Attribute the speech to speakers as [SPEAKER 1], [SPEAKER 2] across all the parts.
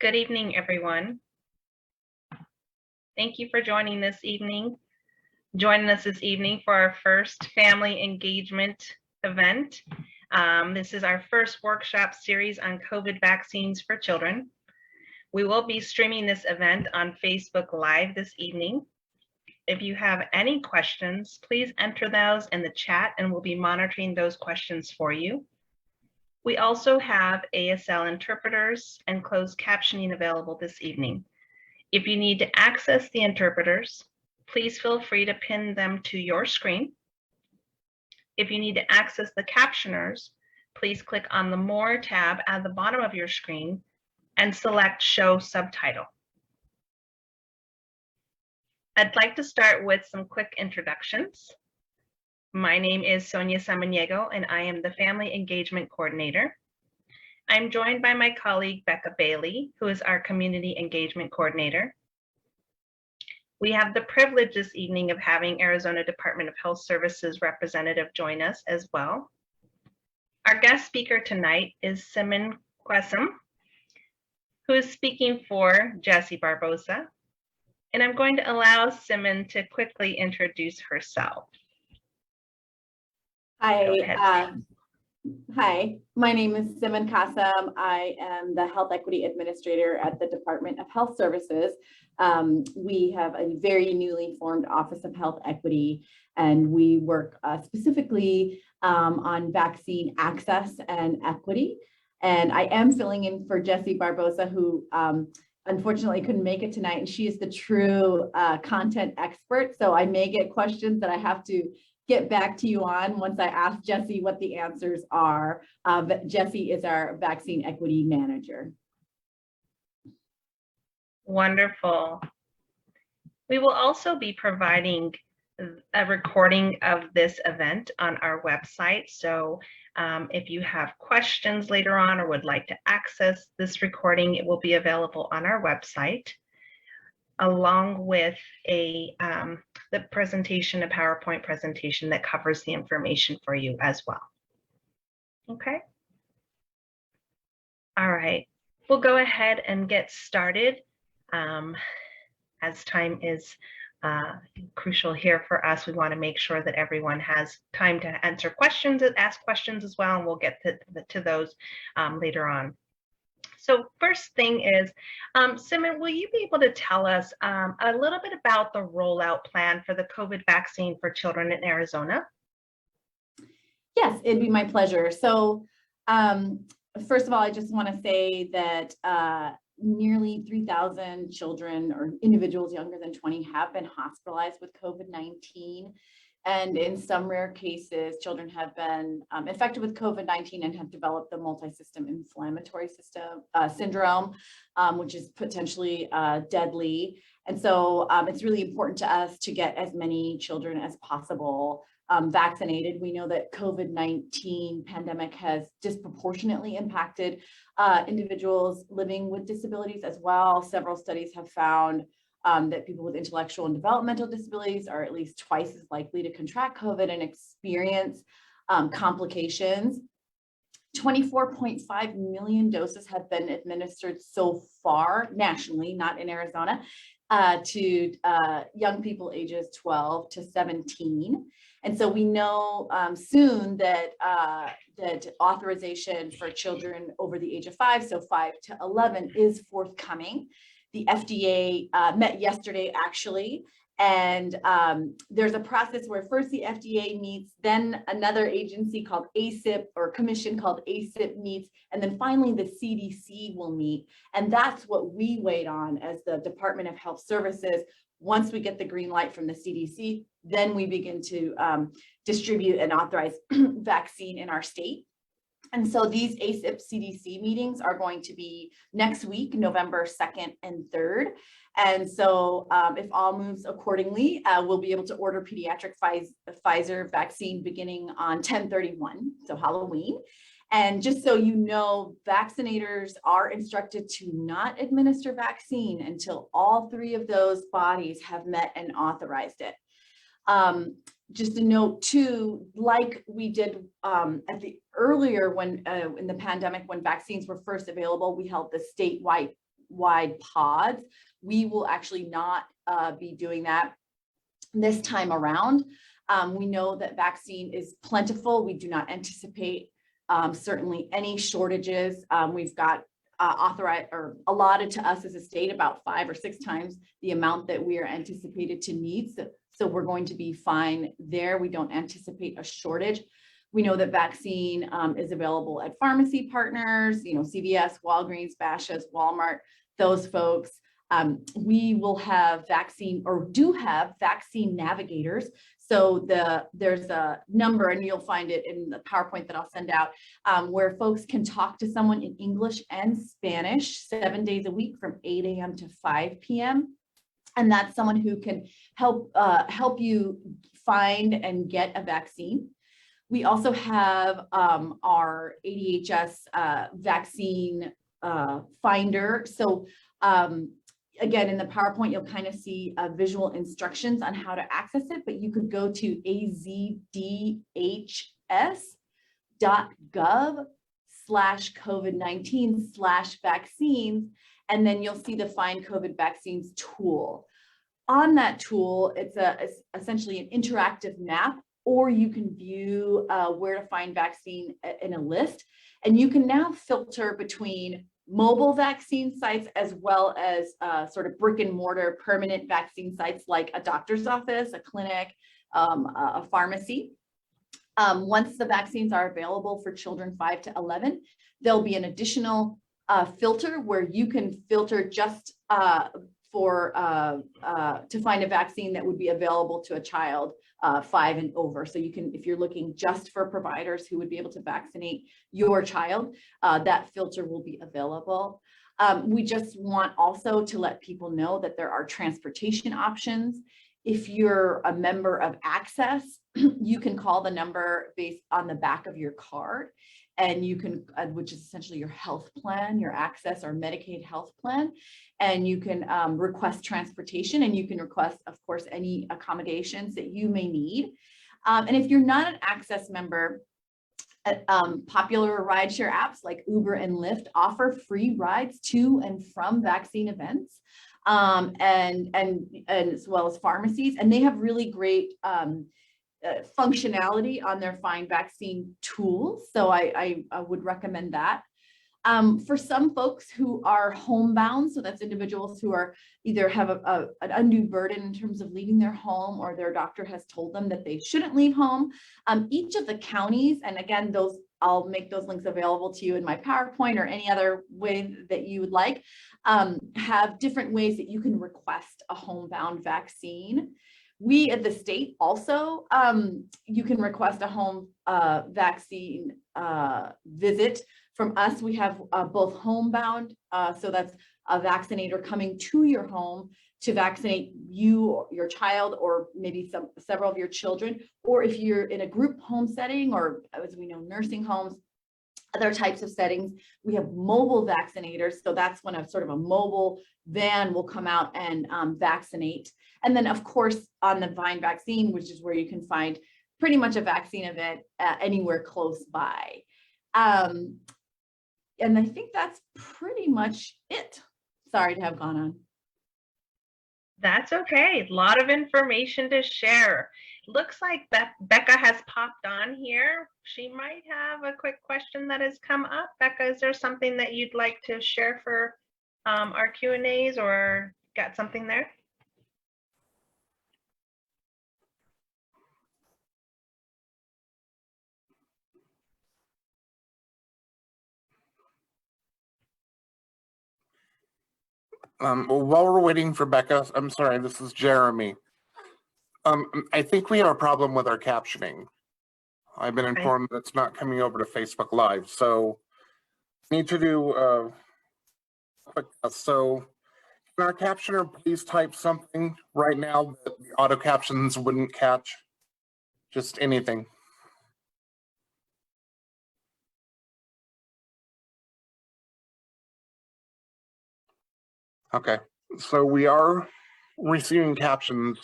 [SPEAKER 1] Good evening, everyone. Thank you for joining us this evening for our first family engagement event. This is our first workshop series on COVID vaccines for children. We will be streaming this event on Facebook Live this evening. If you have any questions, please enter those in the chat and we'll be monitoring those questions for you. We also have ASL interpreters and closed captioning available this evening. If you need to access the interpreters, please feel free to pin them to your screen. If you need to access the captioners, please click on the More tab at the bottom of your screen and select Show Subtitle. I'd like to start with some quick introductions. My name is Sonia and I am the Family Engagement Coordinator. I'm joined by my colleague, Becca Bailey, who is our Community Engagement Coordinator. We have the privilege this evening of having Arizona Department of Health Services representative join us as well. Our guest speaker tonight is Siman, who is speaking for Jessie Barbosa. And I'm going to allow Siman to quickly introduce herself.
[SPEAKER 2] Hi, my name is Siman Kasam. I am the Health Equity Administrator at the Department of Health Services. We have a very newly formed Office of Health Equity, and we work specifically on vaccine access and equity. And I am filling in for Jessie Barbosa, who unfortunately couldn't make it tonight, and she is the true content expert. So I may get questions that I have to get back to you on once I ask Jessie what the answers are. But Jessie is our vaccine equity manager.
[SPEAKER 1] Wonderful. We will also be providing a recording of this event on our website. So if you have questions later on or would like to access this recording, it will be available on our website, along with the presentation, a PowerPoint presentation that covers the information for you as well. Okay. All right, we'll go ahead and get started. As time is crucial here for us, we want to make sure that everyone has time to answer questions and ask questions as well, and we'll get to those later on. So first thing is, Siman, will you be able to tell us a little bit about the rollout plan for the COVID vaccine for children in Arizona?
[SPEAKER 2] Yes, it'd be my pleasure. So first of all, I just want to say that nearly 3,000 children or individuals younger than 20 have been hospitalized with COVID-19. And in some rare cases, children have been infected with COVID-19 and have developed the multi-system inflammatory syndrome, which is potentially deadly. And so it's really important to us to get as many children as possible vaccinated. We know that COVID-19 pandemic has disproportionately impacted individuals living with disabilities as well. Several studies have found that people with intellectual and developmental disabilities are at least twice as likely to contract COVID and experience complications. 24.5 million doses have been administered so far nationally, not in Arizona, to young people ages 12 to 17. And so we know soon that that authorization for children over the age of 5, so 5 to 11, is forthcoming. The FDA met yesterday, actually, and there's a process where first the FDA meets, then another agency called ACIP or commission called ACIP meets, and then finally the CDC will meet. And that's what we wait on as the Department of Health Services. Once we get the green light from the CDC, then we begin to distribute an authorized vaccine in our state. And so these ACIP CDC meetings are going to be next week, November 2nd and 3rd. And so if all moves accordingly, we'll be able to order pediatric Pfizer vaccine beginning on 10/31, so Halloween. And just so you know, vaccinators are instructed to not administer vaccine until all 3 of those bodies have met and authorized it. Just a note too, like we did at the earlier when in the pandemic, when vaccines were first available, we held the statewide wide pods. We will actually not be doing that this time around. We know that vaccine is plentiful. We do not anticipate certainly any shortages. We've got authorized or allotted to us as a state about 5 or 6 times the amount that we are anticipated to need. So we're going to be fine there. We don't anticipate a shortage. We know that vaccine is available at pharmacy partners, CVS, Walgreens, Bashas', Walmart, those folks. We will have vaccine or do have vaccine navigators. So there's a number, and you'll find it in the PowerPoint that I'll send out, where folks can talk to someone in English and Spanish 7 days a week from 8 a.m. to 5 p.m. And that's someone who can help you find and get a vaccine. We also have our AZDHS vaccine finder. So again, in the PowerPoint, you'll kind of see visual instructions on how to access it, but you could go to AZDHS.gov/COVID-19/vaccines, and then you'll see the Find COVID Vaccines tool. On that tool, it's essentially an interactive map, or you can view where to find vaccine in a list, and you can now filter between mobile vaccine sites as well as sort of brick and mortar permanent vaccine sites like a doctor's office, a clinic, a pharmacy. Once the vaccines are available for children 5 to 11, there'll be an additional filter where you can filter just to find a vaccine that would be available to a child 5 and over. So you can, if you're looking just for providers who would be able to vaccinate your child, that filter will be available. We just want also to let people know that there are transportation options. If you're a member of Access, you can call the number based on the back of your card, and you can, which is essentially your health plan, your Access or Medicaid health plan, and you can request transportation, and you can request, of course, any accommodations that you may need. And if you're not an Access member, popular rideshare apps like Uber and Lyft offer free rides to and from vaccine events, and as well as pharmacies, and they have really great functionality on their Find Vaccine tools. So I would recommend that. For some folks who are homebound, so that's individuals who are either have an undue burden in terms of leaving their home, or their doctor has told them that they shouldn't leave home. Each of the counties, and again, those I'll make those links available to you in my PowerPoint or any other way that you would like, have different ways that you can request a homebound vaccine. We at the state also, you can request a home vaccine visit from us. We have both homebound, so that's a vaccinator coming to your home to vaccinate you or your child, or maybe several of your children, or if you're in a group home setting, or as we know, nursing homes, other types of settings, we have mobile vaccinators. So that's when a sort of a mobile van will come out and vaccinate. And then of course on the Find Vaccine, which is where you can find pretty much a vaccine event anywhere close by. And I think that's pretty much it. Sorry to have gone on.
[SPEAKER 1] That's okay. A lot of information to share. Looks like Becca has popped on here. She might have a quick question that has come up. Becca, is there something that you'd like to share for our Q&As, or got something there?
[SPEAKER 3] Well, while we're waiting for Becca, I'm sorry, this is Jeremy. I think we have a problem with our captioning. I've been informed that it's not coming over to Facebook Live, so need to do a quick test. So can our captioner please type something right now that the auto captions wouldn't catch? Just anything. Okay, so we are receiving captions.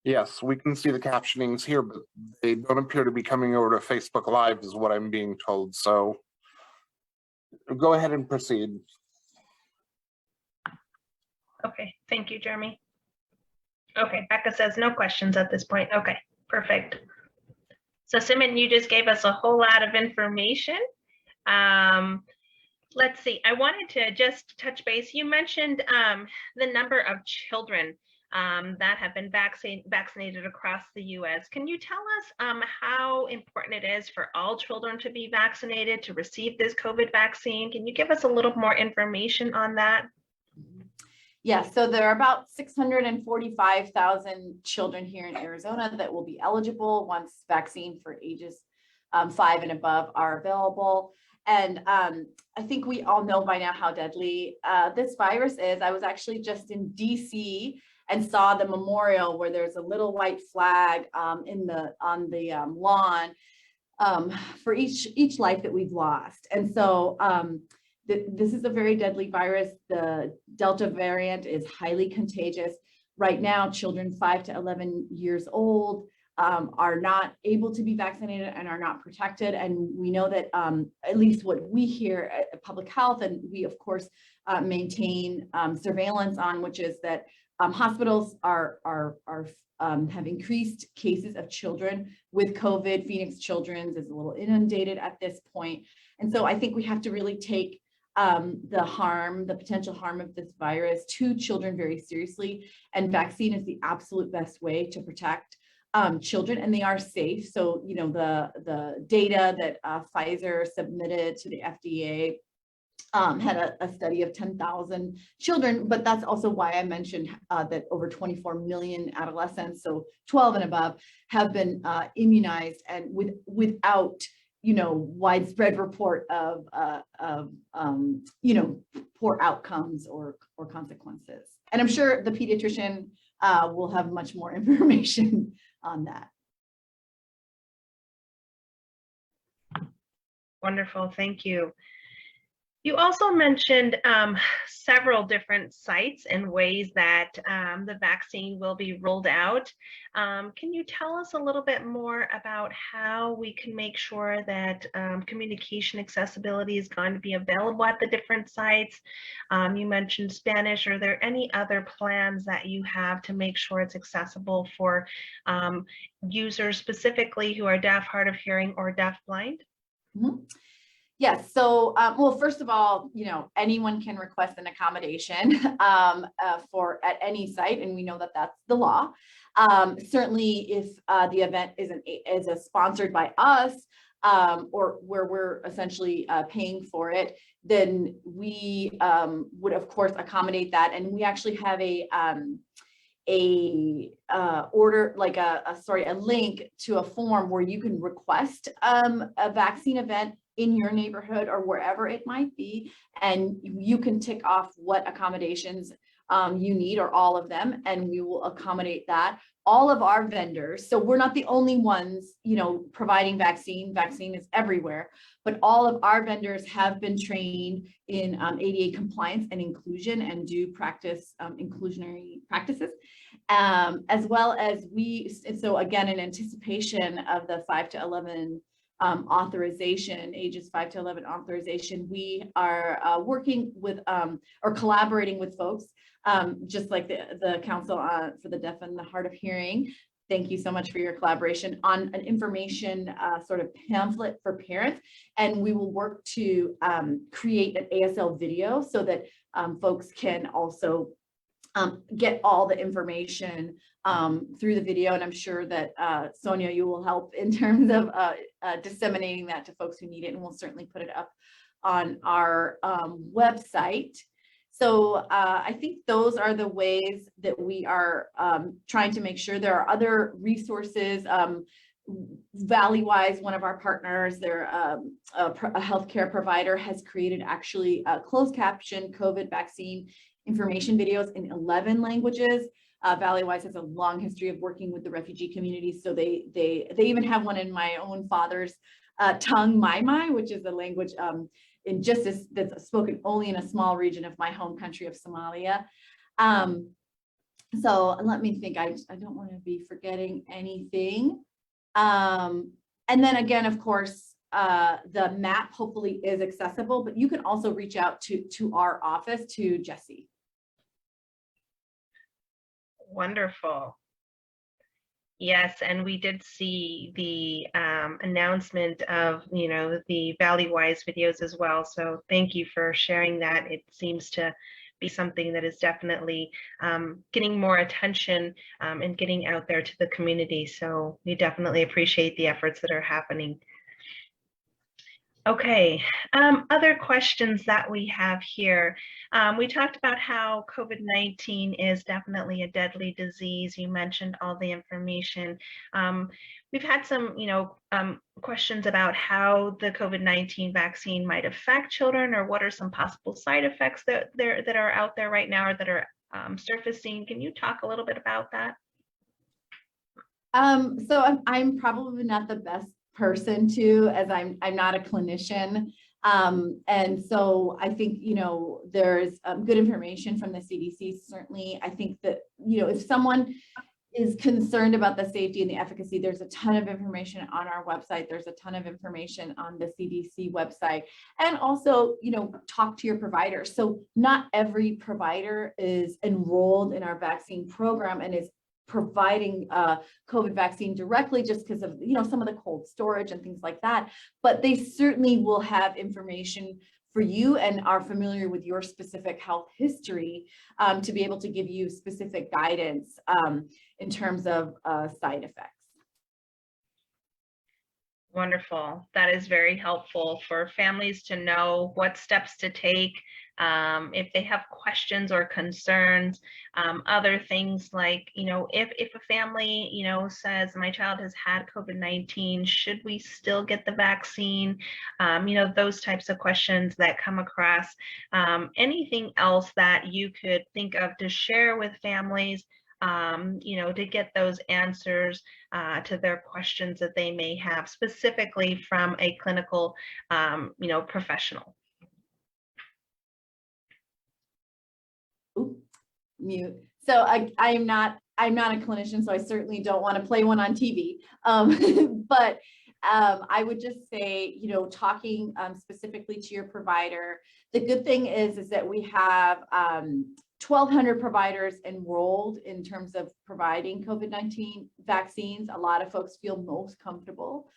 [SPEAKER 3] Yes, we can see the captionings here, but they don't appear to be coming over to Facebook Live is what I'm being told. So Go ahead and proceed.
[SPEAKER 1] Okay, thank you, Jeremy. Okay, Becca says no questions at this point. Okay, perfect. So Siman, you just gave us a whole lot of information. Let's see, I wanted to just touch base. You mentioned the number of children that have been vaccinated across the US. Can you tell us how important it is for all children to be vaccinated, to receive this COVID vaccine? Can you give us a little more information on that?
[SPEAKER 2] Yeah, so there are about 645,000 children here in Arizona that will be eligible once vaccine for ages 5 and above are available. And I think we all know by now how deadly this virus is. I was actually just in DC and saw the memorial where there's a little white flag on the lawn for each life that we've lost. And so this is a very deadly virus. The Delta variant is highly contagious. Right now, children 5 to 11 years old are not able to be vaccinated and are not protected. And we know that at least what we hear at public health, and we of course maintain surveillance on, which is that hospitals have increased cases of children with COVID. Phoenix Children's is a little inundated at this point. And so I think we have to really take the potential harm of this virus to children very seriously. And vaccine is the absolute best way to protect children, and they are safe. So, you know, the data that Pfizer submitted to the FDA had a study of 10,000 children, but that's also why I mentioned that over 24 million adolescents, so 12 and above, have been immunized, and without, you know, widespread report of you know, poor outcomes or consequences. And I'm sure the pediatrician will have much more information on that.
[SPEAKER 1] Wonderful, thank you. You also mentioned several different sites and ways that the vaccine will be rolled out. Can you tell us a little bit more about how we can make sure that communication accessibility is going to be available at the different sites? You mentioned Spanish. Are there any other plans that you have to make sure it's accessible for users specifically who are deaf, hard of hearing, or deaf-blind?
[SPEAKER 2] Mm-hmm. Yes. So, well, first of all, you know, anyone can request an accommodation for at any site, and we know that that's the law. Certainly, if the event is sponsored by us or where we're essentially paying for it, then we would of course accommodate that. And we actually have a order, like a link to a form where you can request a vaccine event in your neighborhood or wherever it might be, and you can tick off what accommodations you need, or all of them, and we will accommodate that. All of our vendors, so we're not the only ones, you know, providing vaccine is everywhere, but all of our vendors have been trained in ADA compliance and inclusion, and do practice inclusionary practices, as well as so again, in anticipation of the 5 to 11 authorization, ages 5 to 11 authorization, we are working with or collaborating with folks, just like the Council for the Deaf and the Hard of Hearing. Thank you so much for your collaboration on an information sort of pamphlet for parents. And we will work to create an ASL video so that folks can also get all the information through the video. And I'm sure that Sonia, you will help in terms of disseminating that to folks who need it, and we'll certainly put it up on our website. So I think those are the ways that we are trying to make sure. There are other resources. Valleywise, one of our partners, they're a healthcare provider, has created actually closed caption COVID vaccine information videos in 11 languages. Valleywise has a long history of working with the refugee community, so they even have one in my own father's tongue, Mai, which is a language that's spoken only in a small region of my home country of Somalia. So let me think. I don't want to be forgetting anything. And then again, of course, the map hopefully is accessible, but you can also reach out to our office, to Jesse.
[SPEAKER 1] Wonderful. Yes, and we did see the announcement of, the Valleywise videos as well. So thank you for sharing that. It seems to be something that is definitely getting more attention and getting out there to the community. So we definitely appreciate the efforts that are happening. Okay, other questions that we have here. We talked about how COVID-19 is definitely a deadly disease. You mentioned all the information. We've had some, questions about how the COVID-19 vaccine might affect children, or what are some possible side effects that are out there right now, or that are surfacing. Can you talk a little bit about that?
[SPEAKER 2] So I'm probably not the best person to, as I'm not a clinician. And so I think, there's good information from the CDC. Certainly, I think that, if someone is concerned about the safety and the efficacy, there's a ton of information on our website. There's a ton of information on the CDC website, and also, talk to your provider. So not every provider is enrolled in our vaccine program and is providing COVID vaccine directly, just because of, some of the cold storage and things like that. But they certainly will have information for you and are familiar with your specific health history to be able to give you specific guidance in terms of side effects.
[SPEAKER 1] Wonderful. That is very helpful for families to know what steps to take if they have questions or concerns. Other things like, if a family, says my child has had COVID-19, should we still get the vaccine? Those types of questions that come across. Anything else that you could think of to share with families, to get those answers to their questions that they may have, specifically from a clinical, professional.
[SPEAKER 2] Ooh, mute. So I'm not a clinician, so I certainly don't want to play one on TV. But I would just say, talking specifically to your provider. The good thing is that we have 1,200 providers enrolled in terms of providing COVID-19 vaccines. A lot of folks feel most comfortable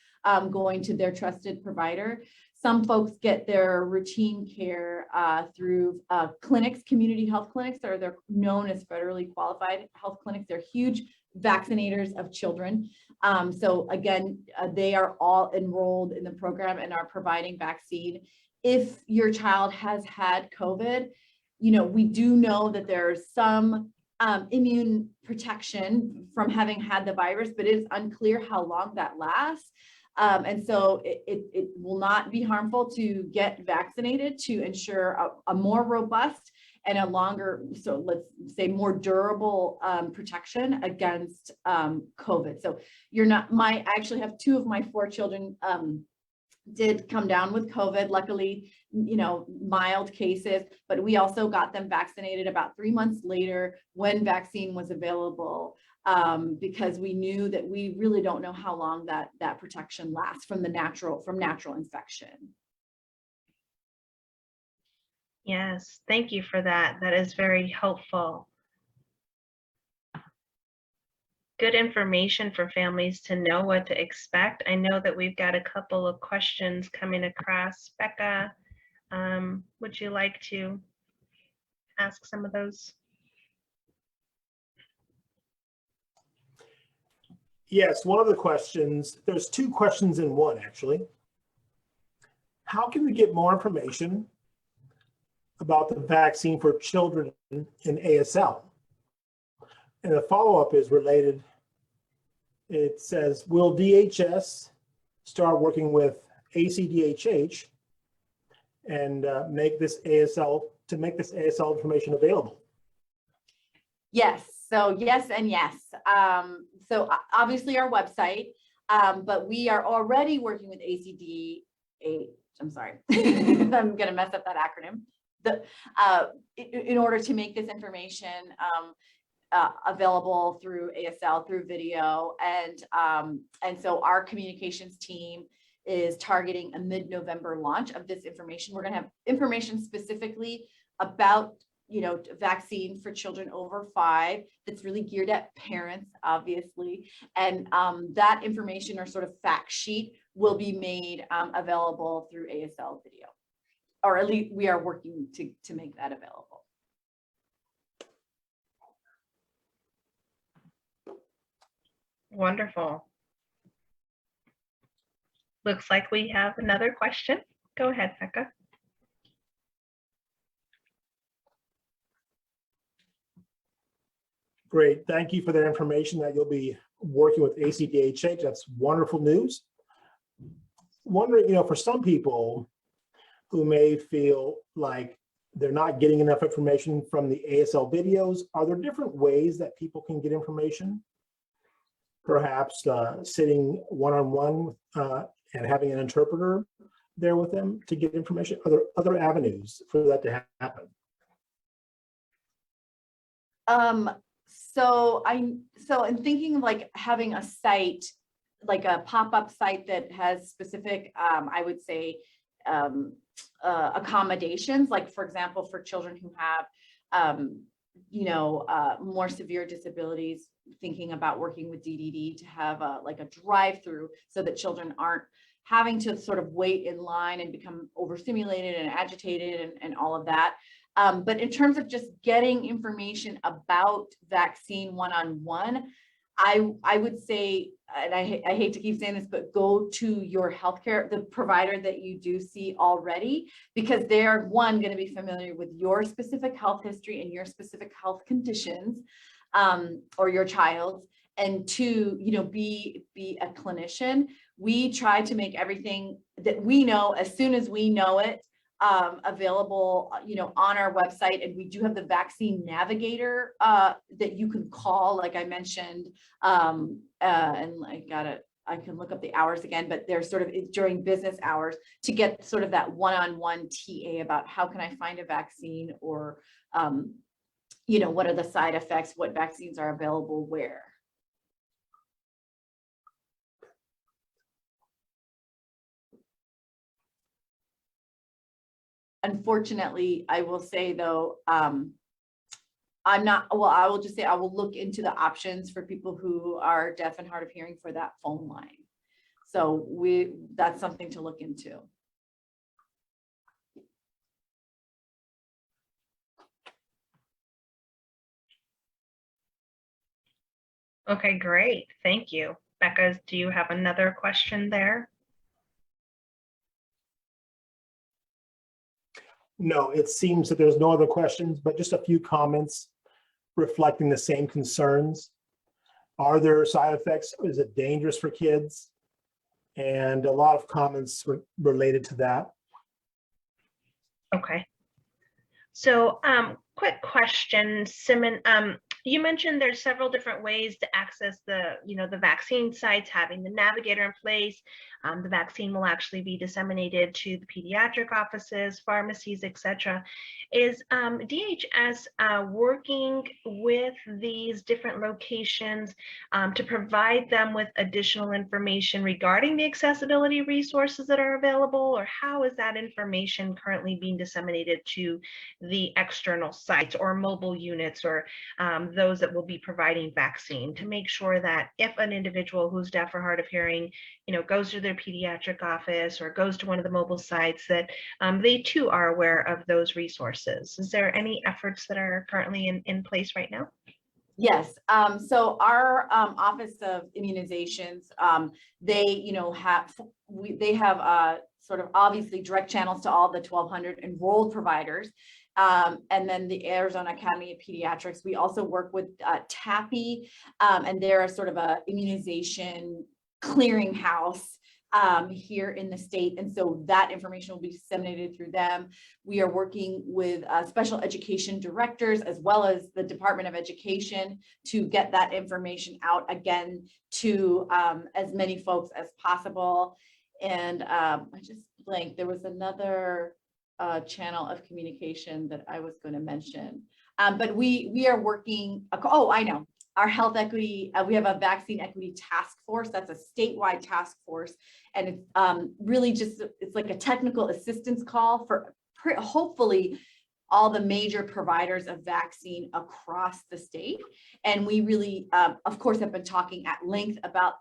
[SPEAKER 2] going to their trusted provider. Some folks get their routine care through clinics, community health clinics, or they're known as federally qualified health clinics. They're huge vaccinators of children. So again, they are all enrolled in the program and are providing vaccine. If your child has had COVID, we do know that there's some immune protection from having had the virus, but it is unclear how long that lasts. And so it will not be harmful to get vaccinated to ensure a more robust and a longer, so let's say more durable protection against COVID. So I actually have 2 of my 4 children did come down with COVID, luckily, mild cases, but we also got them vaccinated about 3 months later when vaccine was available, because we knew that we really don't know how long that protection lasts from natural infection.
[SPEAKER 1] Yes, thank you for that. That is very helpful. Good information for families to know what to expect. I know that we've got a couple of questions coming across. Becca, would you like to ask some of those?
[SPEAKER 4] Yes, one of the questions, there's 2 questions in one actually. How can we get more information about the vaccine for children in ASL? And the follow-up is related. It says, will DHS start working with AZDHS and make this ASL information available?
[SPEAKER 2] Yes. So yes and yes. So obviously our website, but we are already working with I'm sorry, I'm going to mess up that acronym. In order to make this information available through ASL, through video, and so our communications team is targeting a mid-November launch of this information. We're going to have information specifically about, you know, vaccine for children over 5 that's really geared at parents, obviously. And that information, or sort of fact sheet, will be made available through ASL video, or at least we are working to make that available.
[SPEAKER 1] Wonderful. Looks like we have another question. Go ahead, Becca.
[SPEAKER 4] Great. Thank you for that information that you'll be working with AZDHS. That's wonderful news. Wondering, you know, for some people who may feel like they're not getting enough information from the ASL videos, are there different ways that people can get information? Perhaps sitting one-on-one and having an interpreter there with them to get information? Are there other avenues for that to happen?
[SPEAKER 2] So in thinking of like having a site, like a pop-up site that has specific, I would say, accommodations, like for example, for children who have, you know, more severe disabilities, thinking about working with DDD to have like a drive-through so that children aren't having to sort of wait in line and become overstimulated and agitated and all of that. But in terms of just getting information about vaccine one-on-one, I would say, and I hate to keep saying this, but go to your healthcare, the provider that you do see already, because they are, one, going to be familiar with your specific health history and your specific health conditions, or your child's, and two, you know, be a clinician. We try to make everything that we know, as soon as we know it, available, you know, on our website. And we do have the vaccine navigator that you can call, like I mentioned, and I can look up the hours again, but they're sort of during business hours to get sort of that one-on-one TA about how can I find a vaccine, or, you know, what are the side effects, what vaccines are available where. Unfortunately, I will say though, I'm not, well, I will just say I will look into the options for people who are deaf and hard of hearing for that phone line. So that's something to look into.
[SPEAKER 1] Okay, great. Thank you. Becca, do you have another question there?
[SPEAKER 4] No, it seems that there's no other questions, but just a few comments reflecting the same concerns. Are there side effects? Is it dangerous for kids? And a lot of comments related to that.
[SPEAKER 1] Okay. So quick question, Siman. You mentioned there's several different ways to access the, you know, the vaccine sites, having the navigator in place. The vaccine will actually be disseminated to the pediatric offices, pharmacies, etc. Is DHS working with these different locations to provide them with additional information regarding the accessibility resources that are available, or how is that information currently being disseminated to the external sites or mobile units, or those that will be providing vaccine, to make sure that if an individual who's deaf or hard of hearing, you know, goes to their pediatric office or goes to one of the mobile sites, that they too are aware of those resources? Is there any efforts that are currently in place right now?
[SPEAKER 2] Yes. So our Office of Immunizations, they, you know, they have sort of obviously direct channels to all the 1,200 enrolled providers. And then the Arizona Academy of Pediatrics. We also work with TAPI, and they're a sort of a immunization clearinghouse here in the state. And so that information will be disseminated through them. We are working with special education directors as well as the Department of Education to get that information out again to as many folks as possible. And I just blanked, there was another channel of communication that I was going to mention. But we are working, oh, I know. our health equity, we have a vaccine equity task force. That's a statewide task force. And it's really just, it's like a technical assistance call for hopefully all the major providers of vaccine across the state. And we really, of course, have been talking at length about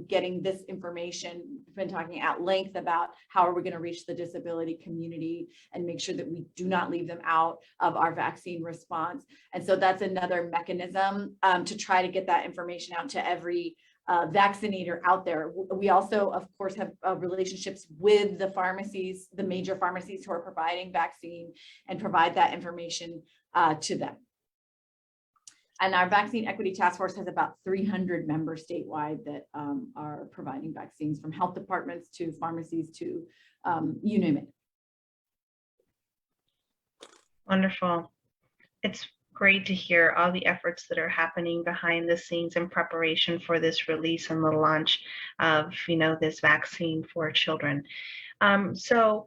[SPEAKER 2] getting this information, been talking at length about how are we going to reach the disability community and make sure that we do not leave them out of our vaccine response. And so that's another mechanism to try to get that information out to every vaccinator out there. We also, of course, have relationships with the pharmacies, the major pharmacies who are providing vaccine, and provide that information to them. And our Vaccine Equity Task Force has about 300 members statewide that are providing vaccines, from health departments to pharmacies to you name it.
[SPEAKER 1] Wonderful. It's great to hear all the efforts that are happening behind the scenes in preparation for this release and the launch of, this vaccine for children. So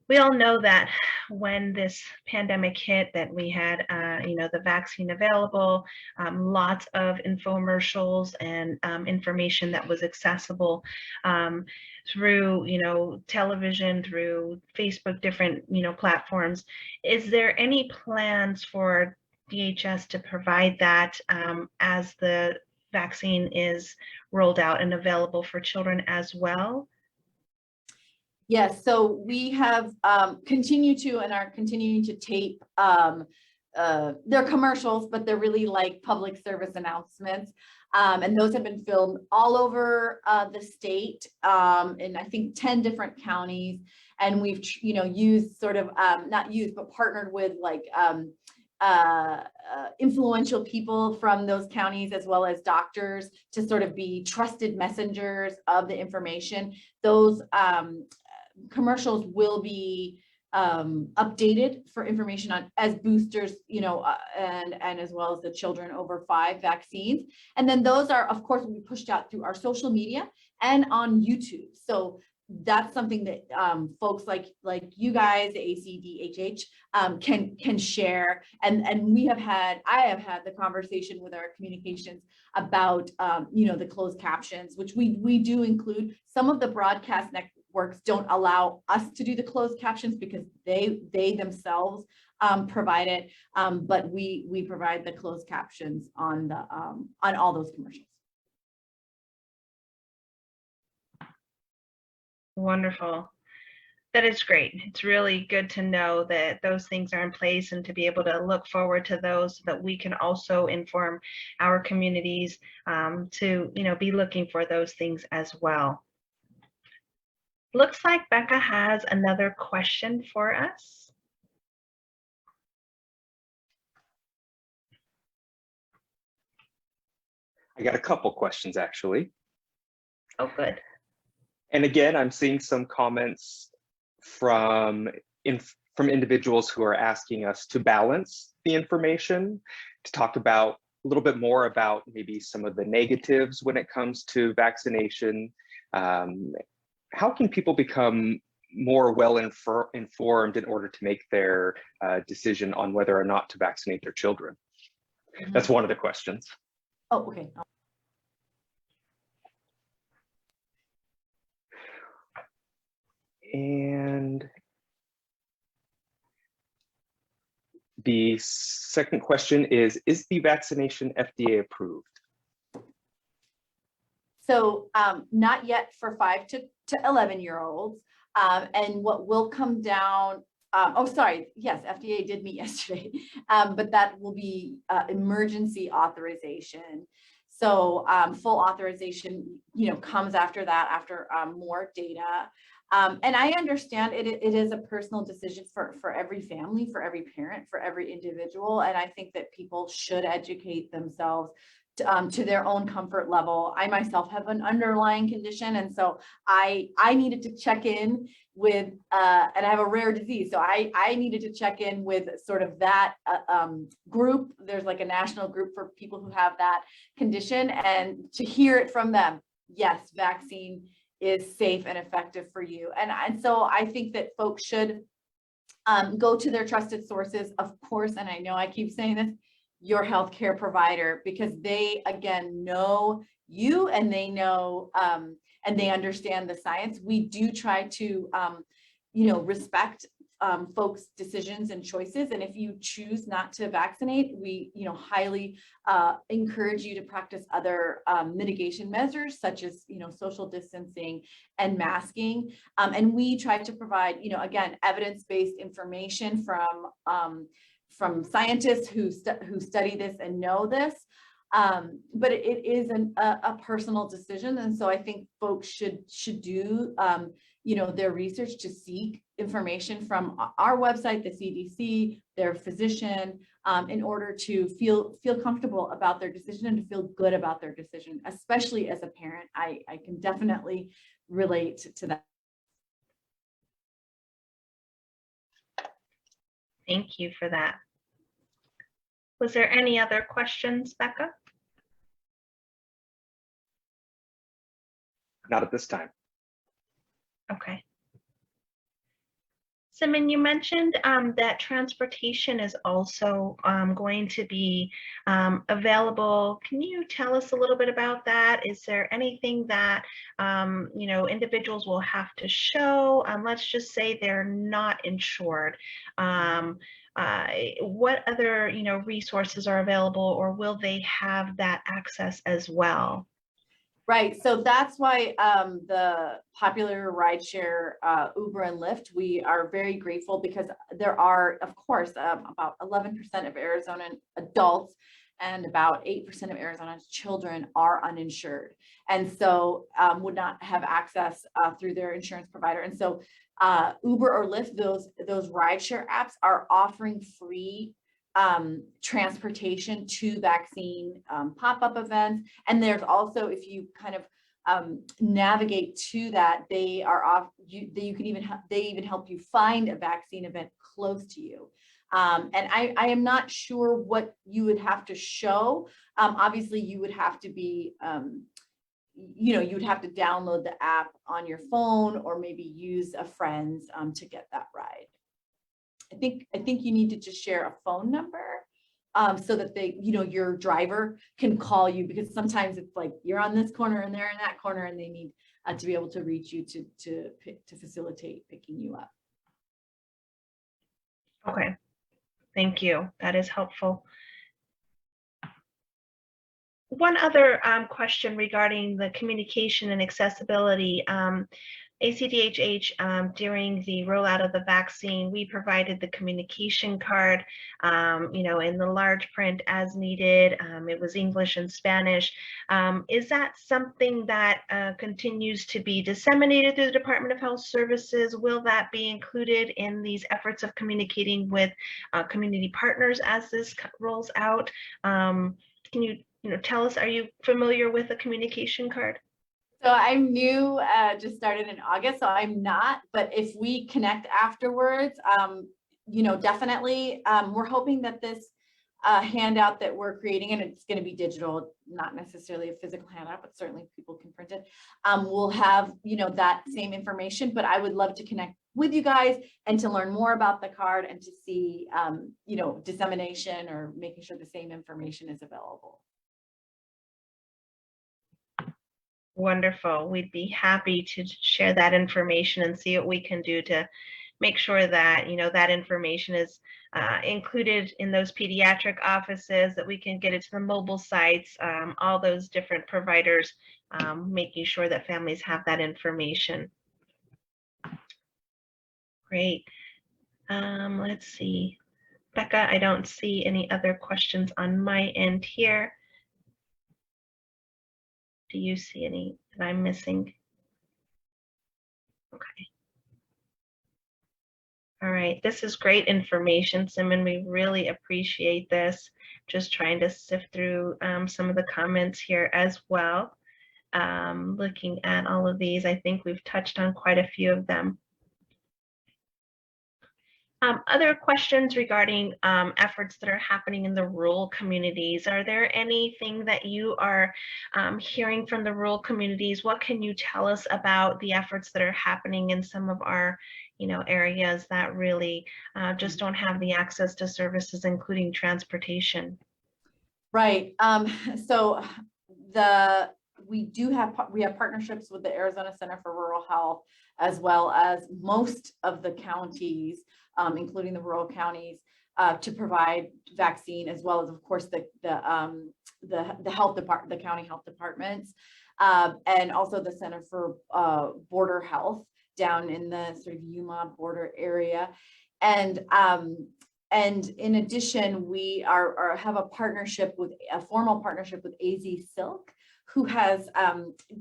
[SPEAKER 1] we all know that when this pandemic hit, that we had, the vaccine available, lots of infomercials and information that was accessible through, television, through Facebook, different, platforms. Is there any plans for DHS to provide that as the vaccine is rolled out and available for children as well?
[SPEAKER 2] Yes, so we have continued to and are continuing to tape their commercials, but they're really like public service announcements. And those have been filmed all over the state in I think 10 different counties. And we've, used sort of, not used, but partnered with like influential people from those counties, as well as doctors, to sort of be trusted messengers of the information. Those commercials will be updated for information on as boosters, and as well as the children over 5 vaccines. And then those are, of course, will be pushed out through our social media and on YouTube. So that's something that folks like you guys, the AZDHS, can share. And I have had the conversation with our communications about the closed captions, which we do include. Some of the broadcast networks don't allow us to do the closed captions because they themselves provide it, but we provide the closed captions on all those commercials.
[SPEAKER 1] Wonderful. That is great. It's really good to know that those things are in place and to be able to look forward to those, so that we can also inform our communities to, be looking for those things as well. Looks like Becca has another question for us.
[SPEAKER 5] I got a couple questions actually.
[SPEAKER 1] Oh, good.
[SPEAKER 5] And again, I'm seeing some comments from individuals who are asking us to balance the information, to talk about a little bit more about maybe some of the negatives when it comes to vaccination. How can people become more well-informed in order to make their decision on whether or not to vaccinate their children? Mm-hmm. That's one of the questions.
[SPEAKER 2] Oh, okay.
[SPEAKER 5] And the second question is the vaccination FDA approved?
[SPEAKER 2] So not yet for 5 to 11-year-olds. And what will come down, yes, FDA did meet yesterday, but that will be emergency authorization. So full authorization, comes after that, after more data. And I understand it is a personal decision for every family, for every parent, for every individual. And I think that people should educate themselves to their own comfort level. I myself have an underlying condition. And so I needed to check in with, and I have a rare disease. So I needed to check in with sort of that group. There's like a national group for people who have that condition, and to hear it from them. Yes, vaccine is safe and effective for you. And so I think that folks should go to their trusted sources, of course. And I know I keep saying this, your healthcare provider, because they, again, know you and they know and they understand the science. We do try to, respect folks' decisions and choices. And if you choose not to vaccinate, we, highly encourage you to practice other mitigation measures, such as, social distancing and masking. And we try to provide, again, evidence-based information from scientists who study this and know this. But it is a personal decision. And so I think folks should do, their research to seek information from our website, the CDC, their physician, in order to feel comfortable about their decision and to feel good about their decision, especially as a parent. I can definitely relate to that.
[SPEAKER 1] Thank you for that. Was there any other questions, Becca?
[SPEAKER 5] Not at this time.
[SPEAKER 1] Okay. Siman, you mentioned that transportation is also going to be available. Can you tell us a little bit about that? Is there anything that individuals will have to show? Let's just say they're not insured. What other resources are available, or will they have that access as well?
[SPEAKER 2] Right, so that's why the popular rideshare Uber and Lyft, we are very grateful, because there are, of course, about 11% of Arizonan adults and about 8% of Arizona's children are uninsured, and so would not have access through their insurance provider. And so Uber or Lyft, those rideshare apps are offering free transportation to vaccine pop-up events. And there's also, if you kind of navigate to that, they are off. You can even they even help you find a vaccine event close to you. And I am not sure what you would have to show. Obviously, you would have to be you would have to download the app on your phone, or maybe use a friend's to get that ride. I think you need to just share a phone number so that they, your driver can call you, because sometimes it's like you're on this corner and they're in that corner, and they need to be able to reach you to facilitate picking you up.
[SPEAKER 1] Okay, thank you. That is helpful. One other question regarding the communication and accessibility. AZDHS, during the rollout of the vaccine, we provided the communication card, in the large print as needed. It was English and Spanish. Is that something that continues to be disseminated through the Department of Health Services? Will that be included in these efforts of communicating with community partners as this rolls out? Can you tell us, are you familiar with a communication card?
[SPEAKER 2] So I'm new, just started in August, so I'm not, but if we connect afterwards, definitely, we're hoping that this handout that we're creating, and it's going to be digital, not necessarily a physical handout, but certainly people can print it, will have, that same information. But I would love to connect with you guys and to learn more about the card and to see, dissemination or making sure the same information is available.
[SPEAKER 1] Wonderful. We'd be happy to share that information and see what we can do to make sure that, that information is included in those pediatric offices, that we can get it to the mobile sites, all those different providers, making sure that families have that information. Great. Let's see. Becca, I don't see any other questions on my end here. Do you see any that I'm missing? Okay. All right, this is great information, Siman. We really appreciate this. Just trying to sift through some of the comments here as well. Looking at all of these, I think we've touched on quite a few of them. Other questions regarding efforts that are happening in the rural communities. Are there anything that you are hearing from the rural communities? What can you tell us about the efforts that are happening in some of our, areas that really just don't have the access to services, including transportation?
[SPEAKER 2] Right. So we have partnerships with the Arizona Center for Rural Health, as well as most of the counties, including the rural counties, to provide vaccine, as well as, of course, the health department, the county health departments, and also the Center for Border Health down in the sort of Yuma border area. And in addition, we have a formal partnership with AZ Silk, who has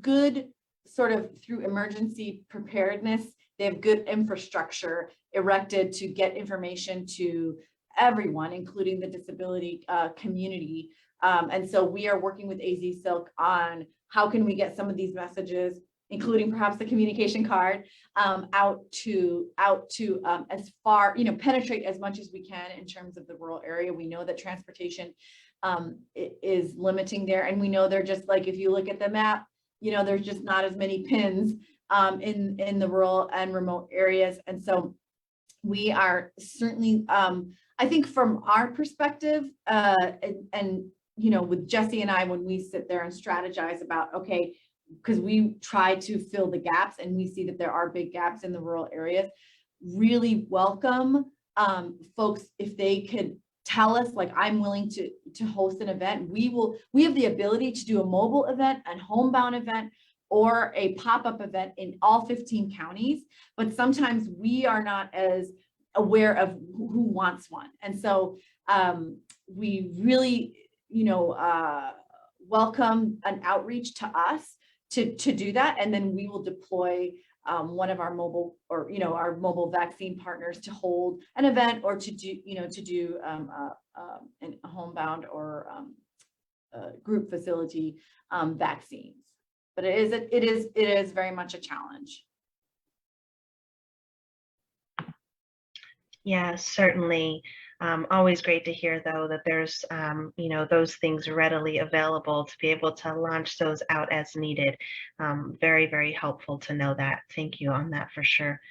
[SPEAKER 2] good sort of through emergency preparedness. They have good infrastructure erected to get information to everyone, including the disability community. And so we are working with AZ Silk on how can we get some of these messages, including perhaps the communication card, out to as far, penetrate as much as we can in terms of the rural area. We know that transportation is limiting there. And we know they're just like, if you look at the map, there's just not as many pins in the rural and remote areas. And so we are certainly, I think from our perspective, and with Jesse and I, when we sit there and strategize about, okay, because we try to fill the gaps and we see that there are big gaps in the rural areas, really welcome folks if they could tell us, like, I'm willing to host an event. We have the ability to do a mobile event, a homebound event, or a pop-up event in all 15 counties, but sometimes we are not as aware of who wants one. And so we really, welcome an outreach to us to do that. And then we will deploy one of our mobile our mobile vaccine partners to hold an event or to do a homebound or group facility vaccines. But it is very much a challenge.
[SPEAKER 1] Yeah, certainly. Always great to hear, though, that there's, those things readily available to be able to launch those out as needed. Very, very helpful to know that. Thank you on that for sure.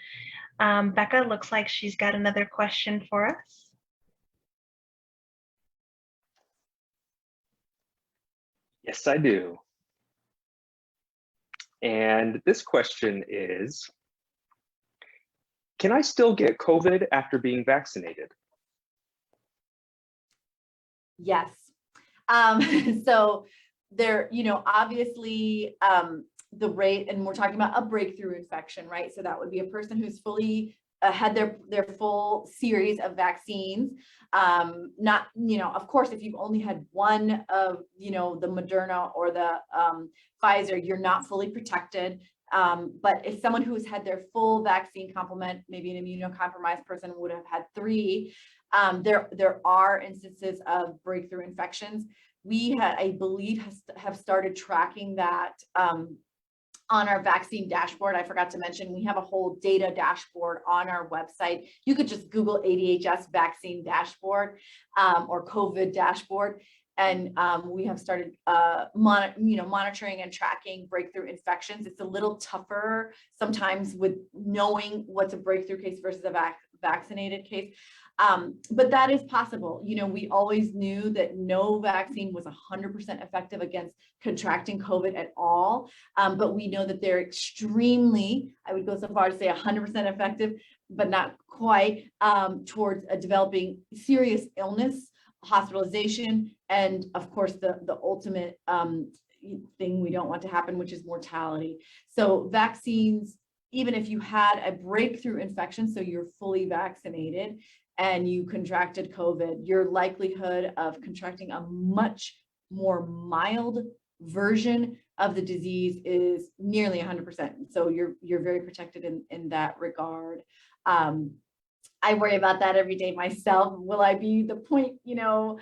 [SPEAKER 1] Becca, looks like she's got another question for us.
[SPEAKER 5] Yes, I do. And this question is, can I still get COVID after being vaccinated?
[SPEAKER 2] Yes. So there, obviously the rate, and we're talking about a breakthrough infection, right? So that would be a person who's fully had their full series of vaccines. Not, of course, if you've only had one of, the Moderna or the Pfizer, you're not fully protected. But if someone who's had their full vaccine complement, maybe an immunocompromised person would have had 3, there are instances of breakthrough infections. We, I believe, have started tracking that on our vaccine dashboard. I forgot to mention, we have a whole data dashboard on our website. You could just Google AZDHS vaccine dashboard or COVID dashboard. And we have started monitoring and tracking breakthrough infections. It's a little tougher sometimes with knowing what's a breakthrough case versus a vaccinated case. But that is possible. We always knew that no vaccine was 100% effective against contracting COVID at all. But we know that they're extremely, I would go so far as to say 100% effective, but not quite, towards developing serious illness, hospitalization, and of course the ultimate thing we don't want to happen, which is mortality. So vaccines, even if you had a breakthrough infection, so you're fully vaccinated and you contracted COVID, your likelihood of contracting a much more mild version of the disease is nearly 100%. So you're very protected in that regard. I worry about that every day myself. Will I be the 1%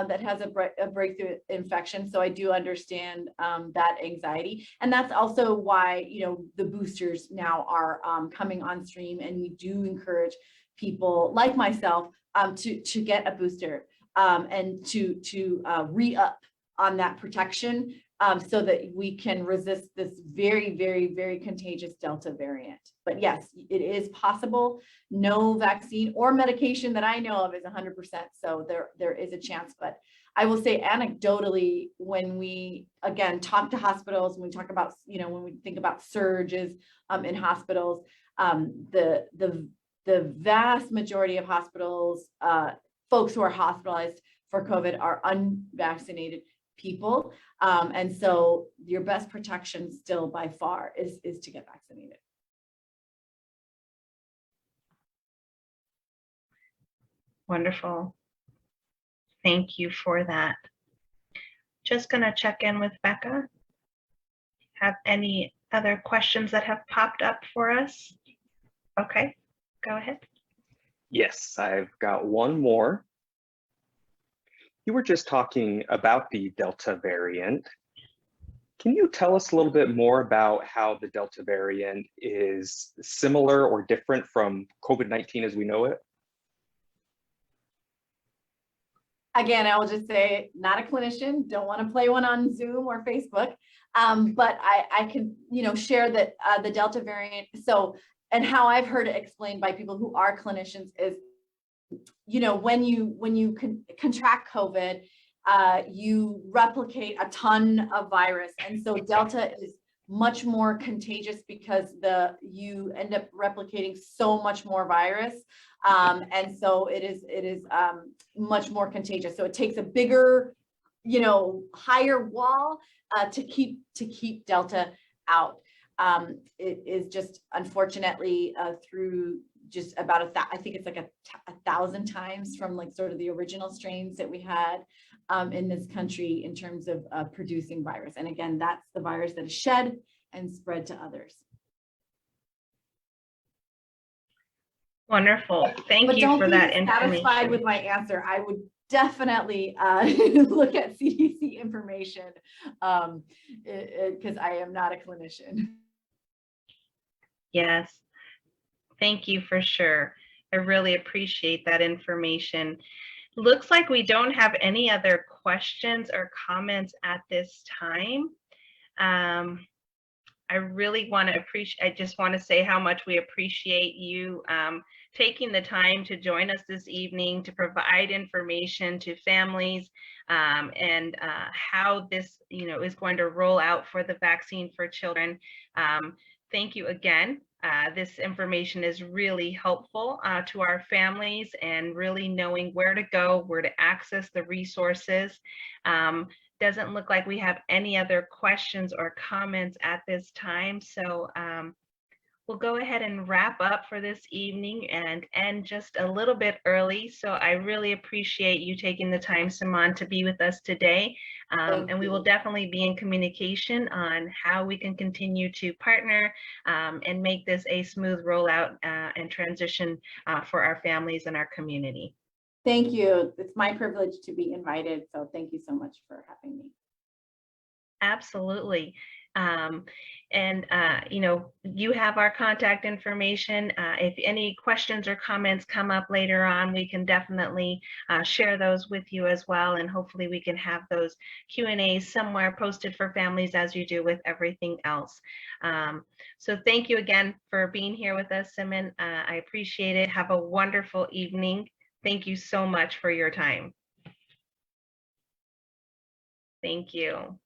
[SPEAKER 2] that has a breakthrough infection? So I do understand that anxiety. And that's also why, the boosters now are coming on stream. And we do encourage people like myself to get a booster and to re-up on that protection so that we can resist this very, very, very contagious Delta variant. But yes, it is possible. No vaccine or medication that I know of is 100%. So there is a chance. But I will say anecdotally, when we, again, talk to hospitals, when we talk about, when we think about surges in hospitals, the vast majority of hospitals, folks who are hospitalized for COVID are unvaccinated people. And so your best protection still by far is to get vaccinated.
[SPEAKER 1] Wonderful. Thank you for that. Just gonna check in with Becca. Have any other questions that have popped up for us? Okay, go ahead.
[SPEAKER 5] Yes, I've got one more. You were just talking about the Delta variant. Can you tell us a little bit more about how the Delta variant is similar or different from COVID-19 as we know it?
[SPEAKER 2] Again, I will just say, not a clinician, don't want to play one on Zoom or Facebook, but I can, share that the Delta variant. So, and how I've heard it explained by people who are clinicians is, when you contract COVID, you replicate a ton of virus, and so Delta is much more contagious because you end up replicating so much more virus, and so it is much more contagious. So it takes a bigger, higher wall to keep Delta out. It is just unfortunately through just about I think it's like a 1,000 times from like sort of the original strains that we had in this country in terms of producing virus. And again, that's the virus that is shed and spread to others.
[SPEAKER 1] Wonderful. Thank you for that information.
[SPEAKER 2] Don't be satisfied with my answer. I would definitely look at CDC information because I am not a clinician.
[SPEAKER 1] Yes. Thank you for sure. I really appreciate that information. Looks like we don't have any other questions or comments at this time. I really want to I just want to say how much we appreciate you taking the time to join us this evening to provide information to families and how this, is going to roll out for the vaccine for children. Thank you again. This information is really helpful to our families and really knowing where to go, where to access the resources. Doesn't look like we have any other questions or comments at this time. So we'll go ahead and wrap up for this evening and end just a little bit early. So I really appreciate you taking the time, Siman, to be with us today. And we will definitely be in communication on how we can continue to partner and make this a smooth rollout and transition for our families and our community.
[SPEAKER 2] Thank you. It's my privilege to be invited. So thank you so much for having me.
[SPEAKER 1] Absolutely. You have our contact information. If any questions or comments come up later on, we can definitely share those with you as well. And hopefully we can have those Q&As somewhere posted for families as you do with everything else. So thank you again for being here with us, Siman. I appreciate it. Have a wonderful evening. Thank you so much for your time. Thank you.